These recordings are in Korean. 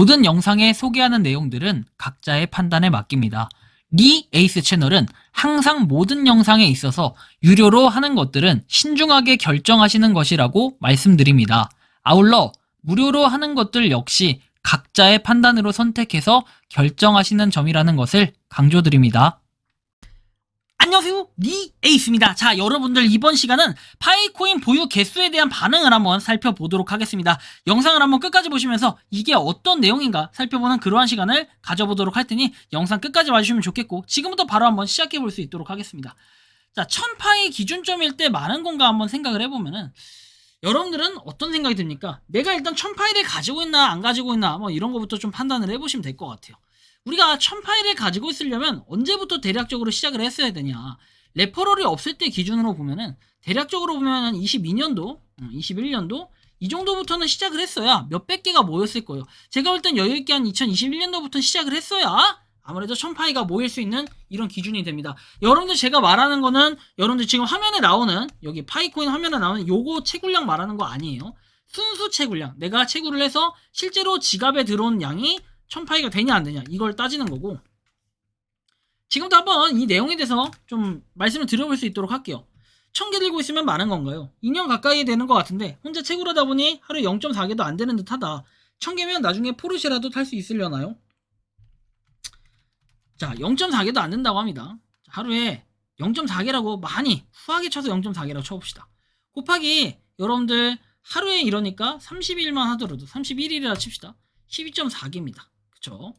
모든 영상에 소개하는 내용들은 각자의 판단에 맡깁니다. 리 에이스 채널은 항상 모든 영상에 있어서 유료로 하는 것들은 신중하게 결정하시는 것이라고 말씀드립니다. 아울러 무료로 하는 것들 역시 각자의 판단으로 선택해서 결정하시는 점이라는 것을 강조드립니다. 안녕하세요, 리 에이스입니다. 자, 여러분들 이번 시간은 파이코인 보유 개수에 대한 반응을 한번 살펴보도록 하겠습니다. 영상을 한번 끝까지 보시면서 이게 어떤 내용인가 살펴보는 그러한 시간을 가져보도록 할 테니 영상 끝까지 봐주시면 좋겠고, 지금부터 바로 한번 시작해 볼 수 있도록 하겠습니다. 자, 1000파이 기준점일 때 많은 건가 한번 생각을 해보면은, 여러분들은 어떤 생각이 듭니까? 내가 일단 1000파이를 가지고 있나 안 가지고 있나 뭐 이런 거부터 좀 판단을 해보시면 될 것 같아요. 우리가 1000파이를 가지고 있으려면 언제부터 대략적으로 시작을 했어야 되냐. 레퍼럴이 없을 때 기준으로 보면은 대략적으로 보면은 22년도, 21년도 이 정도부터는 시작을 했어야 몇백 개가 모였을 거예요. 제가 볼 땐 여유있게 한 2021년도부터 시작을 했어야 아무래도 1000파이가 모일 수 있는 이런 기준이 됩니다. 여러분들 제가 말하는 거는 여러분들 지금 화면에 나오는 여기 파이코인 화면에 나오는 요거 채굴량 말하는 거 아니에요. 순수 채굴량. 내가 채굴을 해서 실제로 지갑에 들어온 양이 1000파이가 되냐 안 되냐 이걸 따지는 거고, 지금부터 한번 이 내용에 대해서 좀 말씀을 드려볼 수 있도록 할게요. 1000개 들고 있으면 많은 건가요? 2년 가까이 되는 것 같은데 혼자 채굴하다 보니 하루에 0.4개도 안 되는 듯 하다. 1000개면 나중에 포르쉐라도 탈 수 있으려나요? 자, 0.4개도 안 된다고 합니다. 하루에 0.4개라고 많이 후하게 쳐서 0.4개라고 쳐봅시다. 곱하기 여러분들 하루에 이러니까 30일만 하더라도 31일이라 칩시다. 12.4개입니다. 그쵸?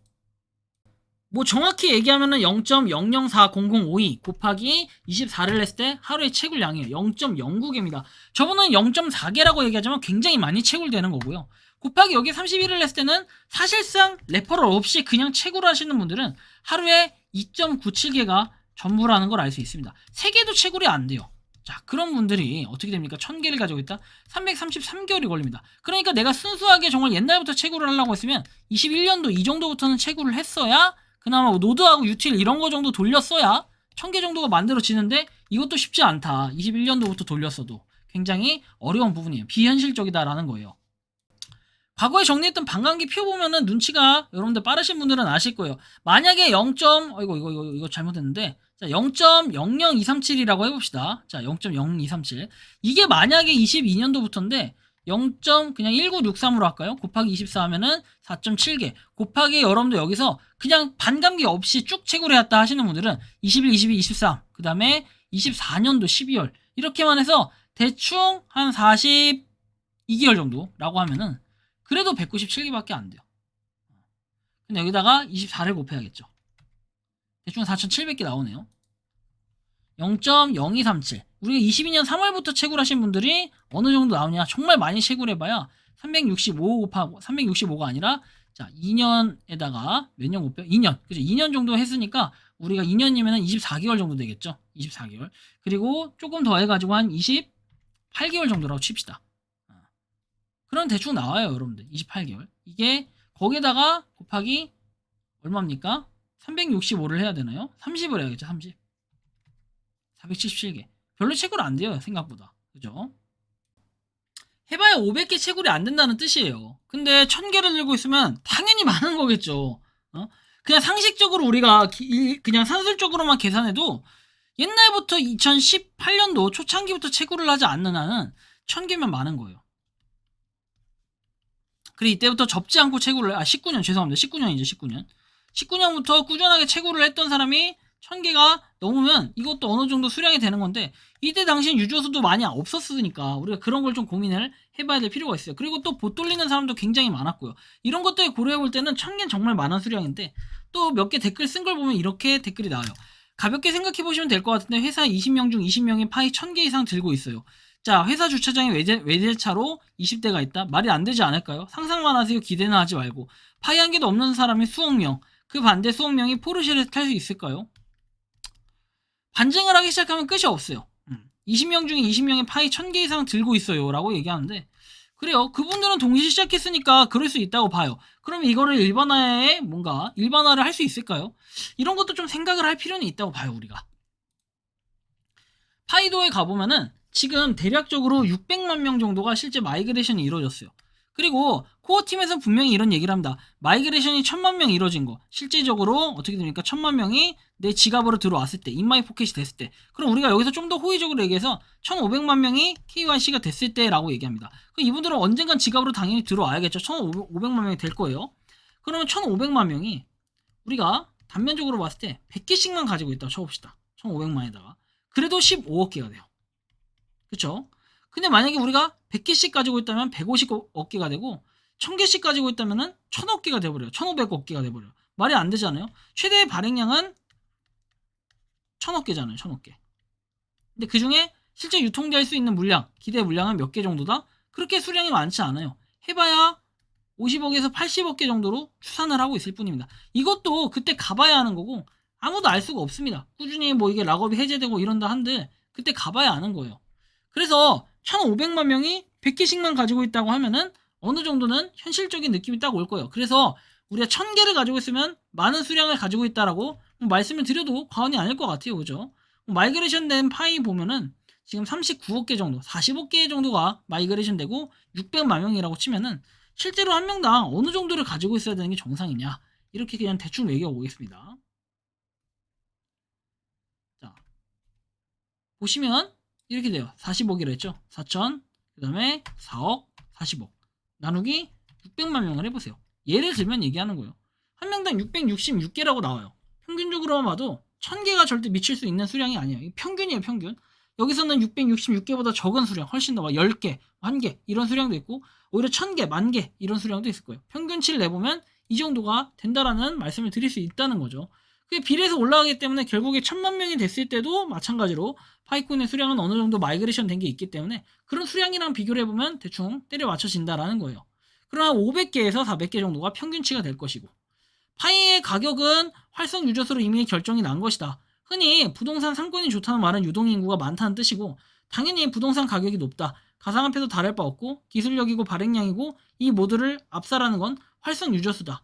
뭐 정확히 얘기하면은 0.004002 곱하기 24를 했을 때 하루의 채굴량이에요. 0.09개입니다. 저번은 0.4개라고 얘기하자면 굉장히 많이 채굴되는 거고요. 곱하기 여기 31을 했을 때는 사실상 레퍼럴 없이 그냥 채굴 하시는 분들은 하루에 2.97개가 전부라는 걸 알 수 있습니다. 3개도 채굴이 안 돼요. 자, 그런 분들이 어떻게 됩니까? 1000개를 가지고 있다? 333개월이 걸립니다. 그러니까 내가 순수하게 정말 옛날부터 채굴을 하려고 했으면 21년도 이 정도부터는 채굴을 했어야, 그나마 노드하고 유틸 이런 거 정도 돌렸어야 1000개 정도가 만들어지는데, 이것도 쉽지 않다. 21년도부터 돌렸어도 굉장히 어려운 부분이에요. 비현실적이다라는 거예요. 과거에 정리했던 반감기 표 보면은 눈치가 여러분들 빠르신 분들은 아실 거예요. 만약에 0. 이거 잘못했는데, 자, 0.00237이라고 해봅시다. 자, 0.0237. 이게 만약에 22년도부터인데 0. 그냥 1963으로 할까요? 곱하기 24 하면은 4.7개. 곱하기 여러분들 여기서 그냥 반감기 없이 쭉 채굴해왔다 하시는 분들은 21, 22, 23. 그 다음에 24년도 12월. 이렇게만 해서 대충 한 42개월 정도라고 하면은 그래도 197개밖에 안 돼요. 근데 여기다가 24를 곱해야겠죠. 대충 4,700개 나오네요. 0.0237. 우리가 22년 3월부터 채굴하신 분들이 어느 정도 나오냐? 정말 많이 채굴해봐야 365 곱하고 365가 아니라, 자, 2년에다가 몇 년 곱해요? 2년. 그죠? 2년 정도 했으니까 우리가 2년이면 24개월 정도 되겠죠. 24개월. 그리고 조금 더 해가지고 한 28개월 정도라고 칩시다. 그럼 대충 나와요, 여러분들. 28개월. 이게 거기에다가 곱하기 얼마입니까? 365를 해야 되나요? 30을 해야겠죠. 30. 477개. 별로 채굴 안 돼요, 생각보다. 그죠? 해봐야 500개 채굴이 안 된다는 뜻이에요. 근데 1000개를 들고 있으면 당연히 많은 거겠죠. 그냥 상식적으로 우리가 그냥 산술적으로만 계산해도 옛날부터 2018년도 초창기부터 채굴을 하지 않는 한은 1000개면 많은 거예요. 그리고 이때부터 접지 않고 채굴을 19년 죄송합니다. 19년이죠. 19년. 19년부터 꾸준하게 채굴을 했던 사람이 1000개가 넘으면 이것도 어느 정도 수량이 되는 건데, 이때 당시엔 유저수도 많이 없었으니까 우리가 그런 걸 좀 고민을 해봐야 될 필요가 있어요. 그리고 또 봇 돌리는 사람도 굉장히 많았고요. 이런 것들 고려해 볼 때는 1000개는 정말 많은 수량인데, 또 몇 개 댓글 쓴 걸 보면 이렇게 댓글이 나와요. 가볍게 생각해 보시면 될 것 같은데, 회사 20명 중 20명이 파이 1000개 이상 들고 있어요. 자, 회사 주차장에 외제차로 20대가 있다? 말이 안 되지 않을까요? 상상만 하세요. 기대는 하지 말고. 파이 한 개도 없는 사람이 수억 명, 그 반대 수억 명이 포르쉐를 탈 수 있을까요? 반증을 하기 시작하면 끝이 없어요. 20명 중에 20명이 파이 1000개 이상 들고 있어요 라고 얘기하는데, 그래요. 그분들은 동시에 시작했으니까 그럴 수 있다고 봐요. 그럼 이거를 일반화를 할 수 있을까요? 이런 것도 좀 생각을 할 필요는 있다고 봐요, 우리가. 파이도에 가보면은 지금 대략적으로 600만 명 정도가 실제 마이그레이션이 이루어졌어요. 그리고 코어팀에서 분명히 이런 얘기를 합니다. 마이그레이션이 1000만 명 이루어진 거. 실제적으로 어떻게 됩니까? 1000만 명이 내 지갑으로 들어왔을 때, 인마이 포켓이 됐을 때. 그럼 우리가 여기서 좀 더 호의적으로 얘기해서 1500만 명이 KYC가 됐을 때라고 얘기합니다. 그럼 이분들은 언젠간 지갑으로 당연히 들어와야겠죠. 1500만 명이 될 거예요. 그러면 1500만 명이 우리가 단면적으로 봤을 때 100개씩만 가지고 있다고 쳐봅시다. 1500만에다가. 그래도 15억 개가 돼요. 그쵸? 근데 만약에 우리가 100개씩 가지고 있다면 150억 개가 되고 1000개씩 가지고 있다면 1000억 개가 돼버려요. 1500억 개가 돼버려요. 말이 안 되잖아요. 최대 발행량은 1000억 개잖아요. 1000억 개. 근데 그 중에 실제 유통될 수 있는 물량, 기대 물량은 몇 개 정도다? 그렇게 수량이 많지 않아요. 해봐야 50억에서 80억 개 정도로 추산을 하고 있을 뿐입니다. 이것도 그때 가봐야 하는 거고 아무도 알 수가 없습니다. 꾸준히 뭐 이게 락업이 해제되고 이런다 한들 그때 가봐야 아는 거예요. 그래서 1500만 명이 100개씩만 가지고 있다고 하면은 어느 정도는 현실적인 느낌이 딱 올 거예요. 그래서 우리가 1000개를 가지고 있으면 많은 수량을 가지고 있다라고 말씀을 드려도 과언이 아닐 것 같아요. 그죠? 마이그레이션 된 파이 보면은 지금 39억 개 정도, 40억 개 정도가 마이그레이션 되고 600만 명이라고 치면은 실제로 한 명당 어느 정도를 가지고 있어야 되는 게 정상이냐. 이렇게 그냥 대충 매겨보겠습니다. 자, 보시면 이렇게 돼요. 40억이라 했죠. 4천, 그 다음에 4억, 40억. 나누기 600만 명을 해보세요. 예를 들면 얘기하는 거예요. 한 명당 666개라고 나와요. 평균적으로 봐도 1000개가 절대 미칠 수 있는 수량이 아니에요. 평균이에요, 평균. 여기서는 666개보다 적은 수량, 훨씬 더 막 10개, 1개 이런 수량도 있고 오히려 1000개, 10,000개 이런 수량도 있을 거예요. 평균치를 내보면 이 정도가 된다라는 말씀을 드릴 수 있다는 거죠. 그게 비례해서 올라가기 때문에 결국에 1000만 명이 됐을 때도 마찬가지로 파이콘의 수량은 어느 정도 마이그레이션 된 게 있기 때문에 그런 수량이랑 비교를 해보면 대충 때려 맞춰진다라는 거예요. 그러나 500개에서 400개 정도가 평균치가 될 것이고 파이의 가격은 활성 유저수로 이미 결정이 난 것이다. 흔히 부동산 상권이 좋다는 말은 유동인구가 많다는 뜻이고 당연히 부동산 가격이 높다. 가상화폐도 다를 바 없고 기술력이고 발행량이고 이 모두를 압살하는 건 활성 유저수다.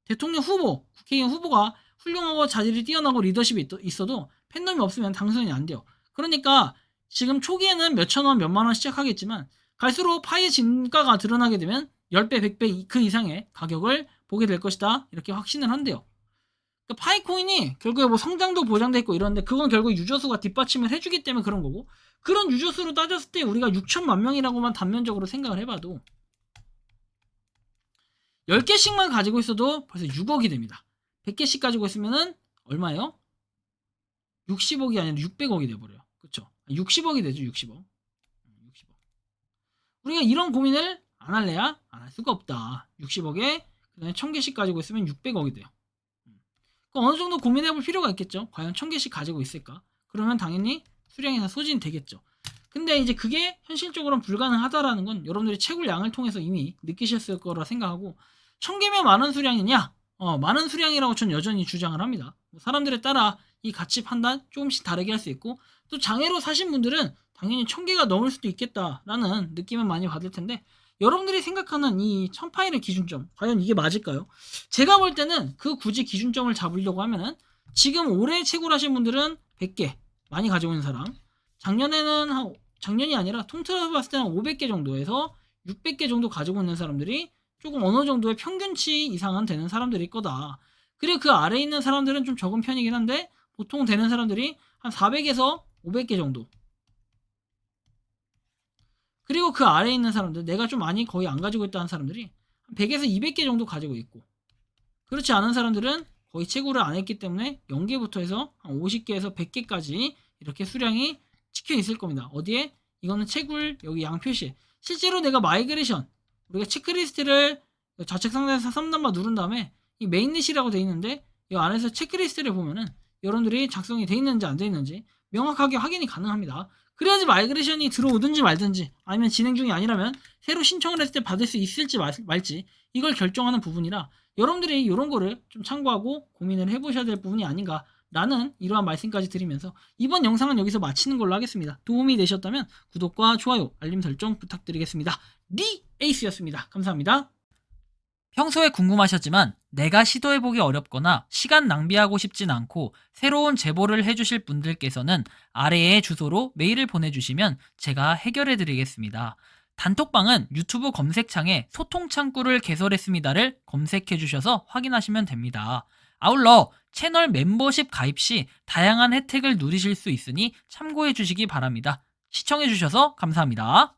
대통령 후보, 국회의원 후보가 훌륭하고 자질이 뛰어나고 리더십이 있어도 팬덤이 없으면 당선이 안 돼요. 그러니까 지금 초기에는 몇천원, 몇만원 시작하겠지만 갈수록 파이의 진가가 드러나게 되면 10배, 100배 그 이상의 가격을 보게 될 것이다. 이렇게 확신을 한대요. 그러니까 파이코인이 결국에 뭐 성장도 보장돼 있고 이런데 그건 결국 유저수가 뒷받침을 해주기 때문에 그런 거고 그런 유저수로 따졌을 때 우리가 6천만 명이라고만 단면적으로 생각을 해봐도 10개씩만 가지고 있어도 벌써 6억이 됩니다. 100개씩 가지고 있으면은 얼마예요? 60억이 아니라 600억이 돼버려요. 그쵸? 60억이 되죠. 60억. 60억. 우리가 이런 고민을 안 할래야 안 할 수가 없다. 60억에 그 다음에 1000개씩 가지고 있으면 600억이 돼요. 그럼 어느 정도 고민해볼 필요가 있겠죠. 과연 1000개씩 가지고 있을까? 그러면 당연히 수량이 다 소진이 되겠죠. 근데 이제 그게 현실적으로는 불가능하다라는 건 여러분들이 채굴량을 통해서 이미 느끼셨을 거라 생각하고 1000개면 많은 수량이냐? 많은 수량이라고 저는 여전히 주장을 합니다. 사람들에 따라 이 가치 판단 조금씩 다르게 할 수 있고 또 장애로 사신 분들은 당연히 1000개가 넘을 수도 있겠다라는 느낌은 많이 받을 텐데 여러분들이 생각하는 이 1000파일의 기준점 과연 이게 맞을까요? 제가 볼 때는 그 굳이 기준점을 잡으려고 하면은 지금 올해 채굴하신 분들은 100개 많이 가지고 있는 사람 작년이 아니라 통틀어서 봤을 때는 500개 정도에서 600개 정도 가지고 있는 사람들이 조금 어느 정도의 평균치 이상은 되는 사람들일 거다. 그리고 그 아래에 있는 사람들은 좀 적은 편이긴 한데 보통 되는 사람들이 한 400에서 500개 정도. 그리고 그 아래에 있는 사람들 내가 좀 많이 거의 안 가지고 있다는 사람들이 한 100에서 200개 정도 가지고 있고 그렇지 않은 사람들은 거의 채굴을 안 했기 때문에 0개부터 해서 한 50개에서 100개까지 이렇게 수량이 찍혀 있을 겁니다. 어디에? 이거는 채굴 여기 양 표시에 실제로 내가 마이그레이션 우리가 체크리스트를 좌측 상단에서 3단바 누른 다음에 이 메인릿이라고 되어 있는데 이 안에서 체크리스트를 보면은 여러분들이 작성이 되어 있는지 안 되어 있는지 명확하게 확인이 가능합니다. 그래야지 마이그레이션이 들어오든지 말든지 아니면 진행 중이 아니라면 새로 신청을 했을 때 받을 수 있을지 말지 이걸 결정하는 부분이라 여러분들이 이런 거를 좀 참고하고 고민을 해보셔야 될 부분이 아닌가 라는 이러한 말씀까지 드리면서 이번 영상은 여기서 마치는 걸로 하겠습니다. 도움이 되셨다면 구독과 좋아요, 알림 설정 부탁드리겠습니다. 리 에이스였습니다. 감사합니다. 평소에 궁금하셨지만 내가 시도해보기 어렵거나 시간 낭비하고 싶진 않고 새로운 제보를 해주실 분들께서는 아래의 주소로 메일을 보내주시면 제가 해결해드리겠습니다. 단톡방은 유튜브 검색창에 소통 창구를 개설했습니다를 검색해 주셔서 확인하시면 됩니다. 아울러 채널 멤버십 가입 시 다양한 혜택을 누리실 수 있으니 참고해 주시기 바랍니다. 시청해 주셔서 감사합니다.